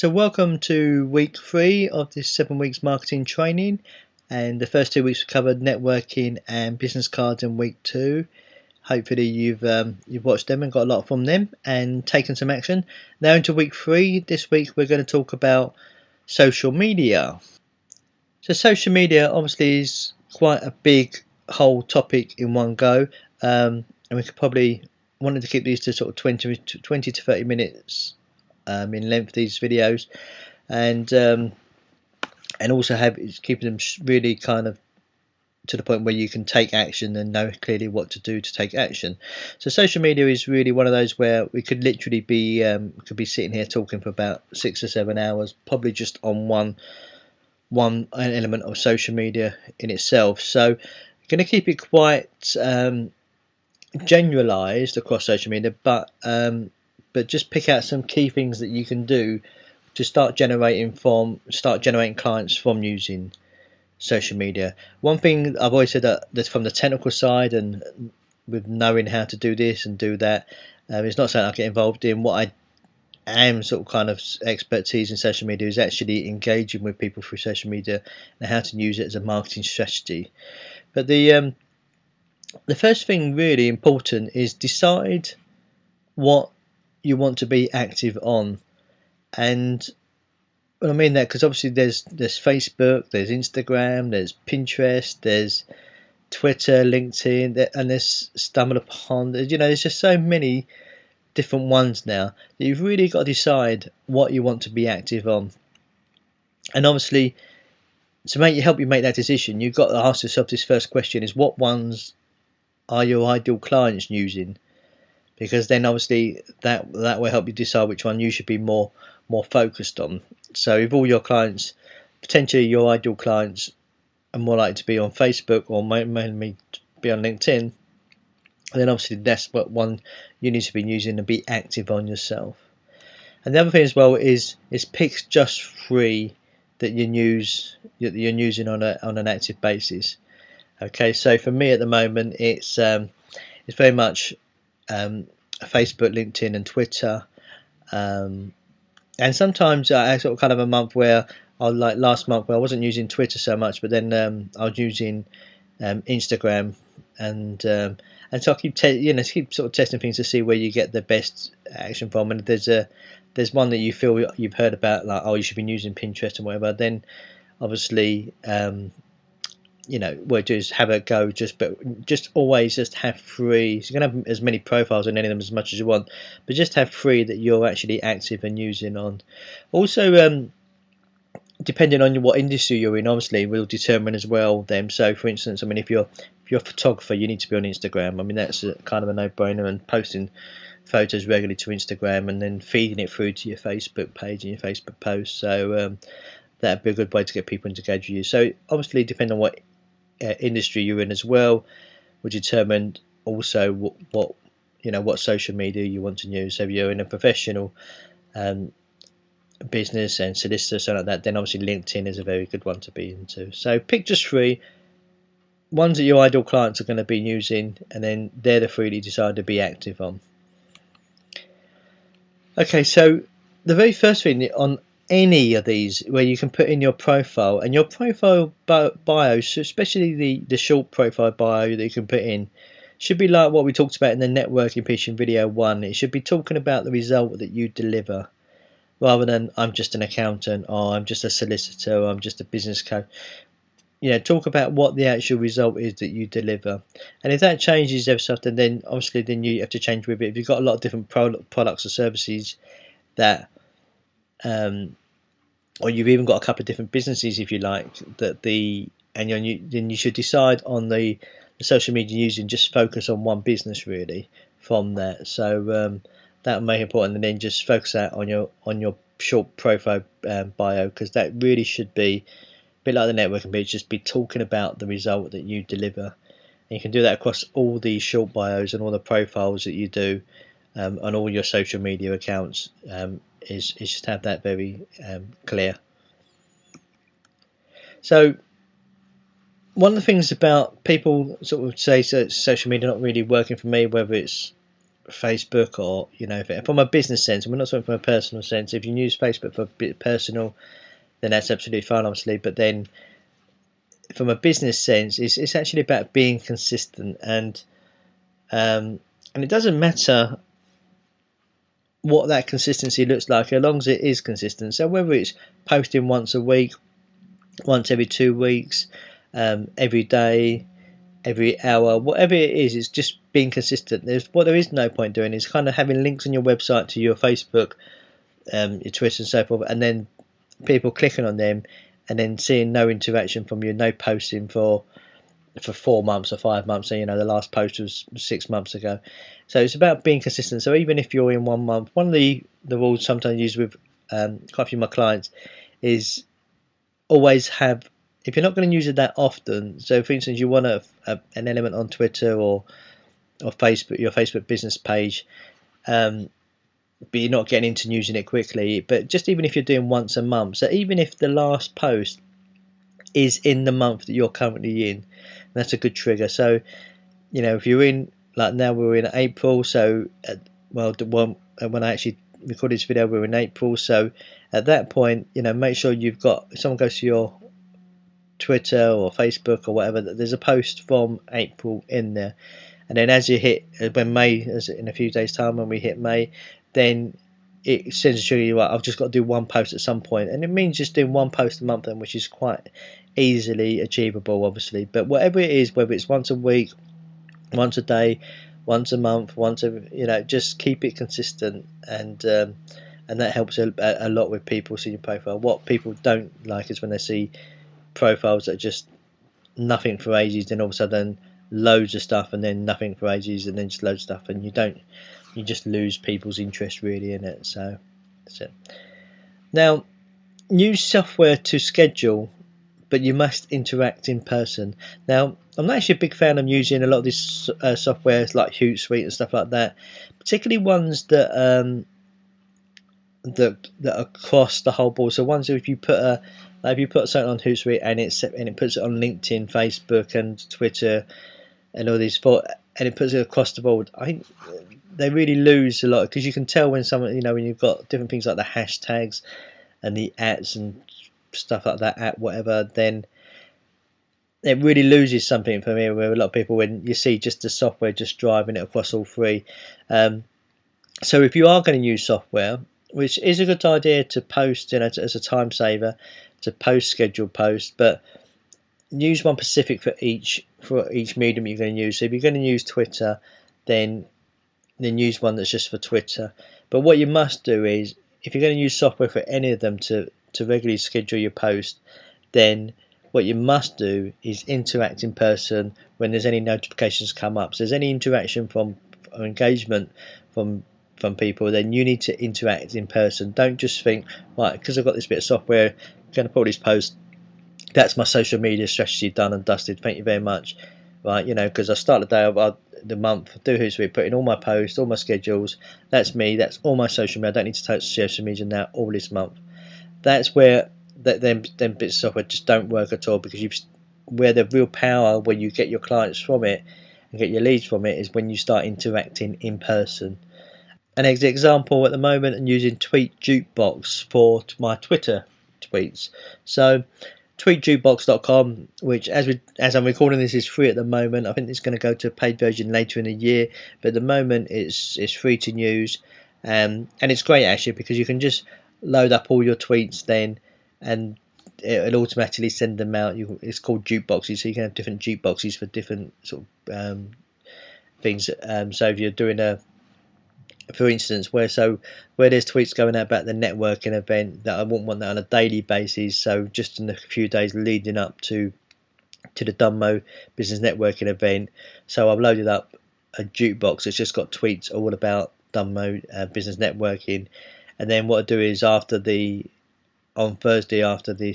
So welcome to week 3 of this 7 weeks marketing training, and the first 2 weeks we covered networking and business cards in week 2. Hopefully you've watched them and got a lot from them and taken some action. Now into week 3. This week we're going to talk about social media. So social media obviously is quite a big whole topic in one go, and we could probably wanted to keep these to sort of 20 to 30 minutes in length, these videos, and also keeping them really kind of to the point where you can take action and know clearly what to do to take action. So social media is really one of those where we could literally be sitting here talking for about 6 or 7 hours, probably just on one element of social media in itself. So I'm going to keep it quite generalized across social media, but just pick out some key things that you can do to start generating clients from using social media. One thing I've always said that's from the technical side and with knowing how to do this and do that, it's not something I get involved in. What I am sort of kind of expertise in social media is actually engaging with people through social media and how to use it as a marketing strategy. But the first thing really important is decide what you want to be active on. And I mean that because obviously there's Facebook, there's Instagram, there's Pinterest, there's Twitter, LinkedIn, and there's StumbleUpon. There's just so many different ones now that you've really got to decide what you want to be active on. And obviously, to help you make that decision, you've got to ask yourself this first question: is what ones are your ideal clients using? Because then obviously that will help you decide which one you should be more focused on. So if all your clients, potentially your ideal clients, are more likely to be on Facebook or mainly be on LinkedIn, then obviously that's what one you need to be using and be active on yourself. And the other thing as well is pick just 3 that you're using on an active basis. Okay, so for me at the moment it's very much Facebook, LinkedIn, and Twitter. And sometimes I sort of kind of a month where like last month where I wasn't using Twitter so much, but then I was using Instagram, and so I keep sort of testing things to see where you get the best action from. And if there's one that you feel you've heard about, like, oh, you should be using Pinterest and whatever, then obviously what do is have a go. Just always just have 3. So you can have as many profiles on any of them as much as you want, but just have 3 that you're actually active and using on. Also, depending on what industry you're in, obviously will determine as well them. So for instance, I mean, if you're a photographer, you need to be on Instagram. I mean, that's kind of a no-brainer, and posting photos regularly to Instagram and then feeding it through to your Facebook page and your Facebook posts. So that'd be a good way to get people to engage with you. So obviously, depending on what industry you're in as well, will determine also what social media you want to use. So if you're in a professional business and solicitor, something like that, then obviously LinkedIn is a very good one to be into. So pick just 3 ones that your ideal clients are going to be using, and then they're the 3 that you decide to be active on. Okay, so the very first thing on any of these where you can put in your profile, and your profile bio, so especially the short profile bio that you can put in, should be like what we talked about in the networking pitch in video 1. It should be talking about the result that you deliver, rather than I'm just an accountant, or I'm just a solicitor, or I'm just a business coach. Talk about what the actual result is that you deliver. And if that changes every so often, then obviously you have to change with it. If you've got a lot of different products or services that or you've even got a couple of different businesses, if you like, then you should decide on the social media using, just focus on one business really from that. So that may be important, and then just focus that on your short profile bio, because that really should be a bit like the networking page, just be talking about the result that you deliver. And you can do that across all these short bios and all the profiles that you do on all your social media accounts. Is just have that very clear. So one of the things about people sort of say social media not really working for me, whether it's Facebook, or from a business sense, and we're not talking from a personal sense. If you use Facebook for a bit personal, then that's absolutely fine, obviously. But then from a business sense, it's actually about being consistent, and it doesn't matter what that consistency looks like, as long as it is consistent. So whether it's posting once a week, once every 2 weeks, every day, every hour, whatever it is, it's just being consistent. What there is no point doing is kind of having links on your website to your Facebook, your Twitter and so forth, and then people clicking on them and then seeing no interaction from you, no posting for 4 months or 5 months. So the last post was 6 months ago. So it's about being consistent. So even if you're in 1 month, one of the rules sometimes used with quite a few of my clients is always have, if you're not going to use it that often, so for instance you want an element on Twitter or Facebook, your Facebook business page, but you're not getting into using it quickly, but just even if you're doing once a month, so even if the last post is in the month that you're currently in, that's a good trigger. So if you're in, like now we're in April, so when I actually recorded this video we're in April, so at that point make sure you've got, if someone goes to your Twitter or Facebook or whatever, that there's a post from April in there. And then as you hit, when May, as in a few days time when we hit May, then it sends a trigger, right, I've just got to do one post at some point, and it means just doing one post a month then, which is quite easily achievable obviously. But whatever it is, whether it's once a week, once a day, once a month, just keep it consistent, and that helps a lot with people seeing your profile. What people don't like is when they see profiles that are just nothing for ages, then all of a sudden loads of stuff, and then nothing for ages, and then just loads of stuff, and you just lose people's interest really in it. So that's it. Now, use software to schedule, but you must interact in person. Now, I'm not actually a big fan of using a lot of these softwares like Hootsuite and stuff like that, particularly ones that that are across the whole board. So ones that if you put something on Hootsuite and it puts it on LinkedIn, Facebook, and Twitter, and all these, and it puts it across the board, I think they really lose a lot, because you can tell when someone, when you've got different things like the hashtags and the @s and stuff like that, at whatever, then it really loses something for me. Where a lot of people, when you see just the software just driving it across all three. So if you are going to use software, which is a good idea to post, as a time saver, to post scheduled posts, but use one specific for each medium you're going to use. So if you're going to use Twitter, then use one that's just for Twitter. But what you must do is, if you're going to use software for any of them to regularly schedule your post, then what you must do is interact in person when there's any notifications come up. So if there's any interaction or engagement from people, then you need to interact in person. Don't just think, right, because I've got this bit of software, I'm going to put this post, that's my social media strategy done and dusted, thank you very much, right? Because I start the day of the month, do Hootsuite, put in all my posts, all my schedules, that's me, that's all my social media, I don't need to touch social media now all this month. That's where them bits of software just don't work at all, because where the real power, when you get your clients from it and get your leads from it, is when you start interacting in person. An example at the moment, I'm using Tweet Jukebox for my Twitter tweets. So tweetjukebox.com, which as I'm recording this is free at the moment. I think it's going to go to a paid version later in the year, but at the moment it's free to use, and it's great actually, because you can just load up all your tweets then, and it'll automatically send them out. It's called jukeboxes, so you can have different jukeboxes for different sort of things. So if you're doing for instance, where there's tweets going out about the networking event, that I wouldn't want that on a daily basis. So just in the few days leading up to the Dunmo Business Networking event, so I've loaded up a jukebox that's just got tweets all about Dunmo Business Networking. And then what I do is on Thursday after the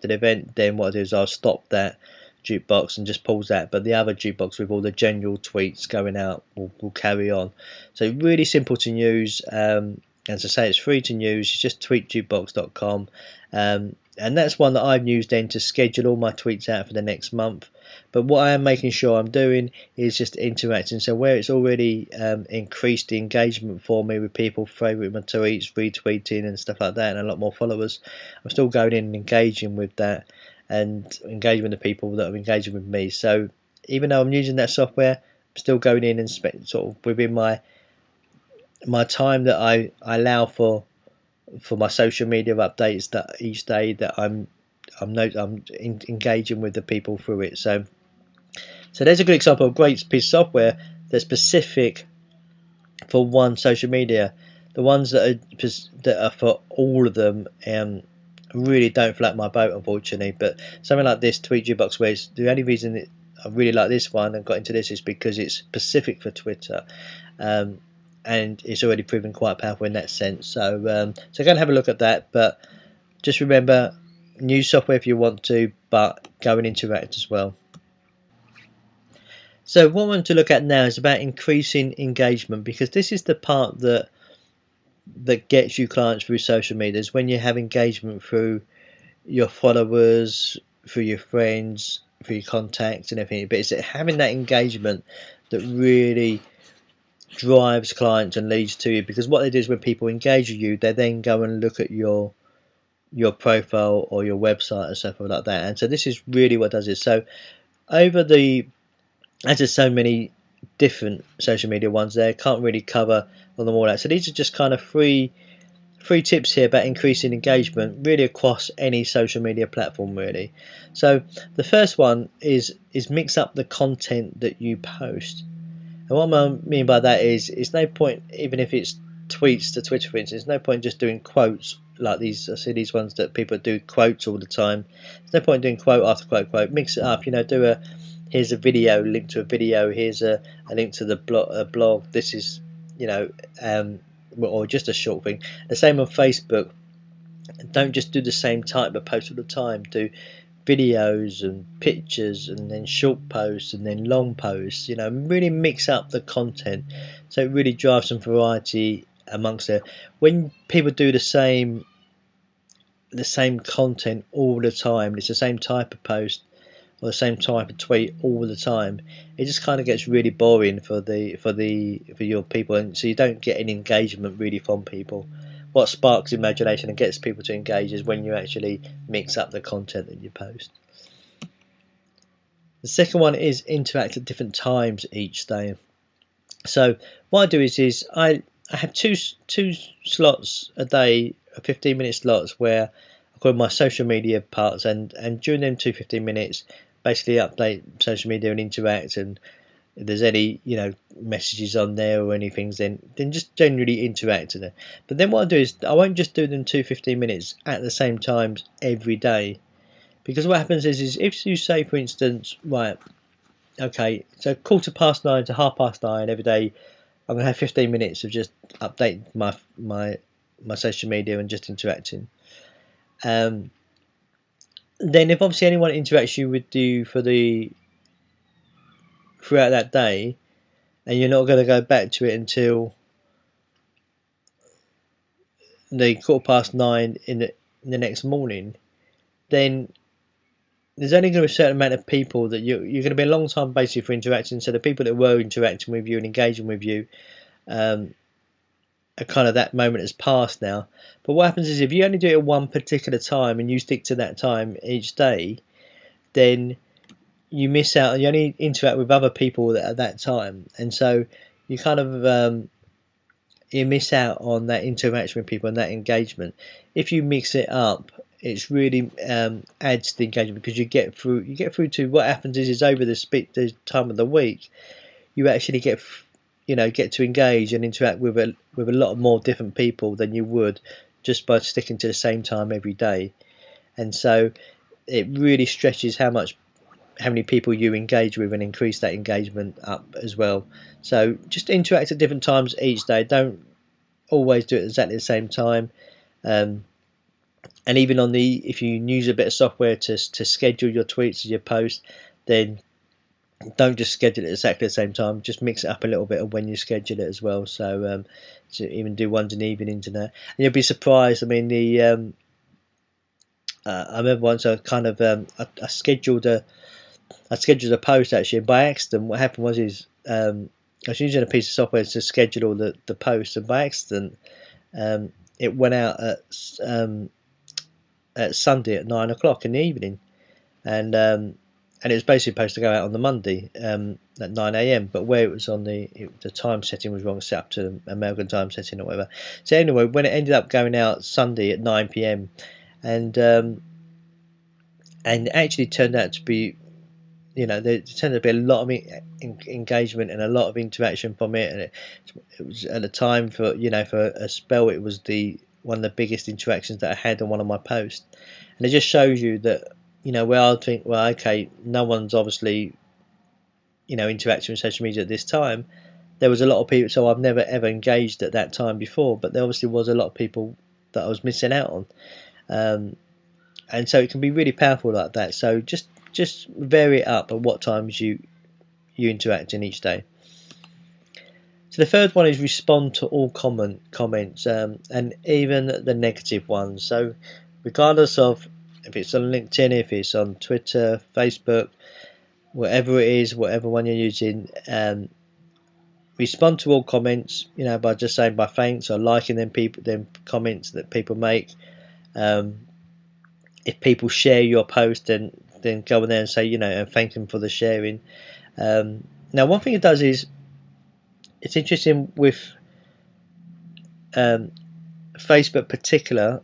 event, then what I do is I'll stop that jukebox and just pause that, but the other jukebox with all the general tweets going out will carry on. So really simple to use, As I say, it's free to use. It's just tweetjukebox.com, and that's one that I've used then to schedule all my tweets out for the next month. But what I am making sure I'm doing is just interacting. So where it's already increased the engagement for me with people favouring my tweets, retweeting and stuff like that, and a lot more followers, I'm still going in and engaging with that and engaging with the people that are engaging with me. So even though I'm using that software, I'm still going in and sort of within my time that I allow for my social media updates that each day that I'm engaging with the people through it. So there's a good example of a great piece of software that's specific for one social media. The ones that are for all of them really don't float my boat, unfortunately. But something like this, TweetJukebox, where it's the only reason that I really like this one and got into this is because it's specific for Twitter. And it's already proven quite powerful in that sense. So go and have a look at that. But just remember, use software if you want to, but go and interact as well. So what I want to look at now is about increasing engagement, because this is the part that gets you clients through social media, is when you have engagement through your followers, through your friends, through your contacts and everything. But it's having that engagement that really drives clients and leads to you, because what they do is when people engage with you, they then go and look at your profile or your website or stuff like that. And so this is really what does it. So as there's so many different social media ones there, can't really cover them all out. So these are just kind of free tips here about increasing engagement really across any social media platform really. So the first one is mix up the content that you post. And what I mean by that is, it's no point, even if it's tweets to Twitter for instance, no point just doing quotes like these. I see these ones that people do quotes all the time. There's no point doing quote after quote. Mix it up, do here's a video, link to a video, here's a link to the blog. This is, or just a short thing. The same on Facebook. Don't just do the same type of post all the time. Do videos and pictures and then short posts and then long posts. Really mix up the content so it really drives some variety amongst it. When people do the same content all the time, it's the same type of post or the same type of tweet all the time, it just kind of gets really boring for your people, and so you don't get any engagement really from people. What sparks imagination and gets people to engage is when you actually mix up the content that you post. The second one is interact at different times each day. So what I do is I have two slots a day, 15-minute slots, where I call my social media parts, and during them 15 minutes basically update social media and interact, and if there's any messages on there or anything, then just generally interact with them. But then what I do is I won't just do them 15 minutes at the same time every day, because what happens is if you say, for instance, right, okay, so 9:15 to 9:30 every day, I'm gonna have 15 minutes of just updating my social media and just interacting. Then if obviously anyone interacts with you throughout that day, and you're not going to go back to it until the 9:15 in the next morning, then there's only going to be a certain amount of people that you're going to be a long time basically for interacting. So the people that were interacting with you and engaging with you, are kind of, that moment has passed now. But what happens is if you only do it at one particular time and you stick to that time each day, then you miss out and you only interact with other people at that time, and so you kind of you miss out on that interaction with people and that engagement. If you mix it up, it's really adds to the engagement, because you get through to what happens is over the time of the week, you actually get to engage and interact with a lot more different people than you would just by sticking to the same time every day. And so it really stretches how many people you engage with and increase that engagement up as well. So just interact at different times each day. Don't always do it exactly the same time. And even if you use a bit of software to schedule your tweets and your posts, then don't just schedule it exactly at the same time. Just mix it up a little bit of when you schedule it as well. So even do ones in the evenings and that. And you'll be surprised. I mean, I remember once I kind of I scheduled a post actually, and by accident, what happened was I was using a piece of software to schedule all the posts, and by accident, it went out at Sunday at 9 o'clock in the evening, and it was basically supposed to go out on the Monday at 9 a.m. But where it was on the time setting was wrong, set up to American time setting or whatever. So anyway, when it ended up going out Sunday at 9 p.m. and it actually turned out to be, there tended to be a lot of engagement and a lot of interaction from it, and it was at the time for a spell it was one of the biggest interactions that I had on one of my posts, and it just shows you that where I think, well, okay, no one's obviously interacting with social media at this time. There was a lot of people, so I've never ever engaged at that time before, but there obviously was a lot of people that I was missing out on, and so it can be really powerful like that. So just vary it up at what times you interact in each day. So the third one is respond to all comments, and even the negative ones. So regardless of if it's on LinkedIn, if it's on Twitter, Facebook, whatever it is, whatever one you're using, respond to all comments, by just saying by thanks or liking them comments that people make. If people share your post, then go in there and say, and thank them for the sharing. Now, one thing it does is, it's interesting with Facebook particular,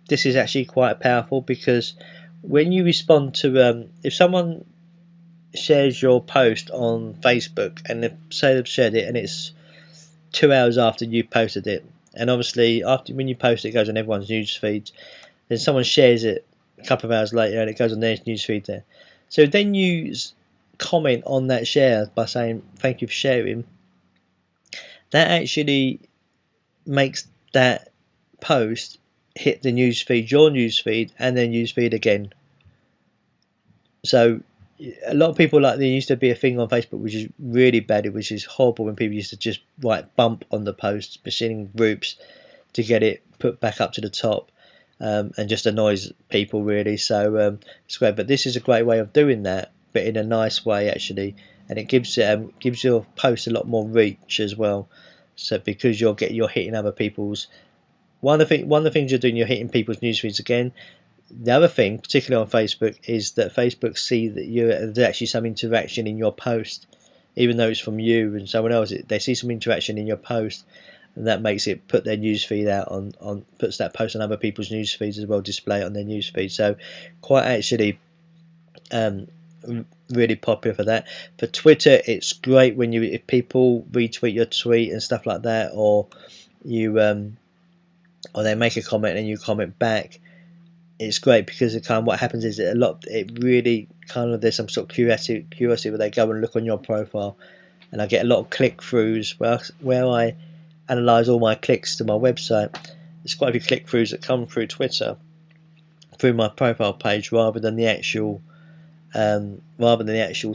this is actually quite powerful, because when you respond to, if someone shares your post on Facebook, and say they've shared it and it's 2 hours after you posted it, and obviously when you post it goes on everyone's news feeds, then someone shares it a couple of hours later and it goes on their newsfeed there. So then you comment on that share by saying thank you for sharing. That actually makes that post hit the newsfeed, your newsfeed, and their newsfeed again. So a lot of people, like, there used to be a thing on Facebook which is really bad, which is horrible, when people used to just write bump on the posts, machine groups to get it put back up to the top. And just annoys people really. So it's great, but this is a great way of doing that, but in a nice way actually, and it gives your post a lot more reach as well. So because you're hitting other people's, one of the things you're doing, you're hitting people's news feeds again. The other thing, particularly on Facebook, is that Facebook see that there's actually some interaction in your post, even though it's from you and someone else. They see some interaction in your post, and that makes it put their newsfeed out puts that post on other people's news feeds as well, display it on their newsfeed. So quite actually really popular for that. For Twitter, it's great if people retweet your tweet and stuff like that, or you or they make a comment and you comment back. It's great because what happens is it really there's some sort of curiosity where they go and look on your profile, and I get a lot of click-throughs where I analyze all my clicks to my website. There's quite a few click-throughs that come through Twitter, through my profile page, rather than the actual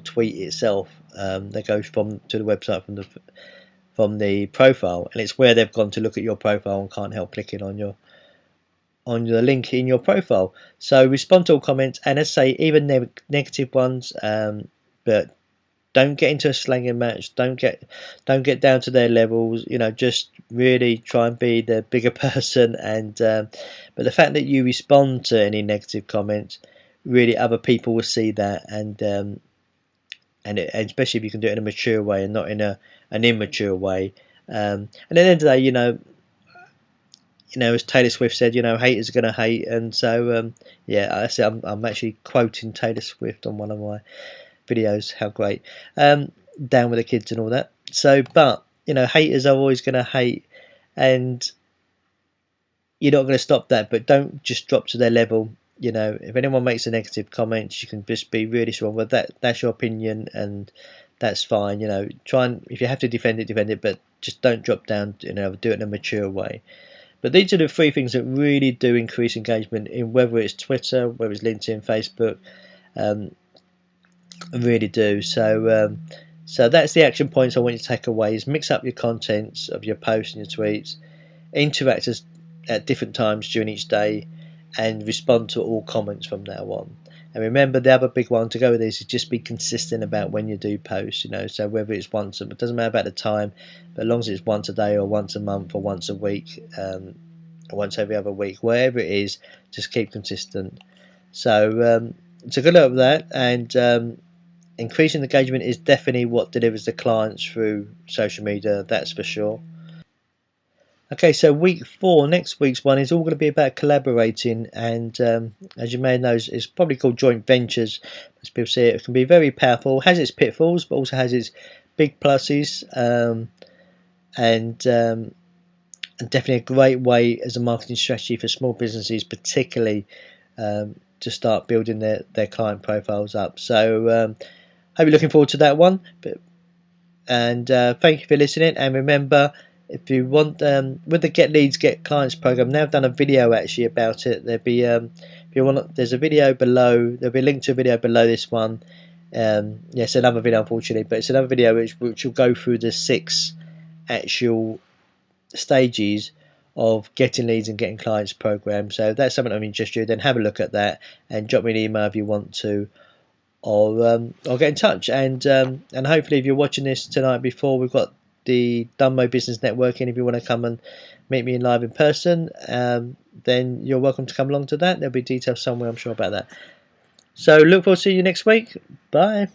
tweet itself. They go to the website from the profile, and it's where they've gone to look at your profile and can't help clicking on the link in your profile. So respond to all comments, and as I say, even negative ones, but don't get into a slanging match. Don't get down to their levels. Just really try and be the bigger person. And but the fact that you respond to any negative comments, really other people will see that, and especially if you can do it in a mature way and not in an immature way. And at the end of the day, as Taylor Swift said, haters are going to hate, and so I'm actually quoting Taylor Swift on one of my videos. How great. Down with the kids and all that. So, but haters are always going to hate, and you're not going to stop that, but don't just drop to their level. If anyone makes a negative comment, you can just be really strong. Well, that's your opinion, and that's fine. Try and, if you have to defend it, but just don't drop down. Do it in a mature way. But these are the three things that really do increase engagement in, whether it's Twitter, whether it's LinkedIn, Facebook. I really do. So that's the action points I want you to take away: is mix up your contents of your posts and your tweets, interact at different times during each day, and respond to all comments from now on. And remember, the other big one to go with this is just be consistent about when you do posts. So whether it's once, it doesn't matter about the time, but as long as it's once a day or once a month or once a week, or once every other week, wherever it is, just keep consistent. So good luck with that, and increasing engagement is definitely what delivers the clients through social media, that's for sure. Okay, so week 4, next week's one, is all going to be about collaborating, and as you may know, it's probably called joint ventures. As people say, it can be very powerful, has its pitfalls, but also has its big pluses, and definitely a great way as a marketing strategy for small businesses, particularly to start building their client profiles up. So hope you're looking forward to that one. And thank you for listening. And remember, if you want, with the Get Leads, Get Clients program, now I've done a video actually about it. There'll be, if you want, there's a video below. There'll be a link to a video below this one. Yes, another video, unfortunately, but it's another video which will go through the 6 actual stages of getting leads and getting clients program. So if that's something I'm interested in, then have a look at that and drop me an email if you want to, or get in touch. And hopefully, if you're watching this tonight before we've got the Dunmo Business Networking, if you want to come and meet me live in person, then you're welcome to come along to that. There'll be details somewhere, I'm sure, about that. So look forward to seeing you next week. Bye.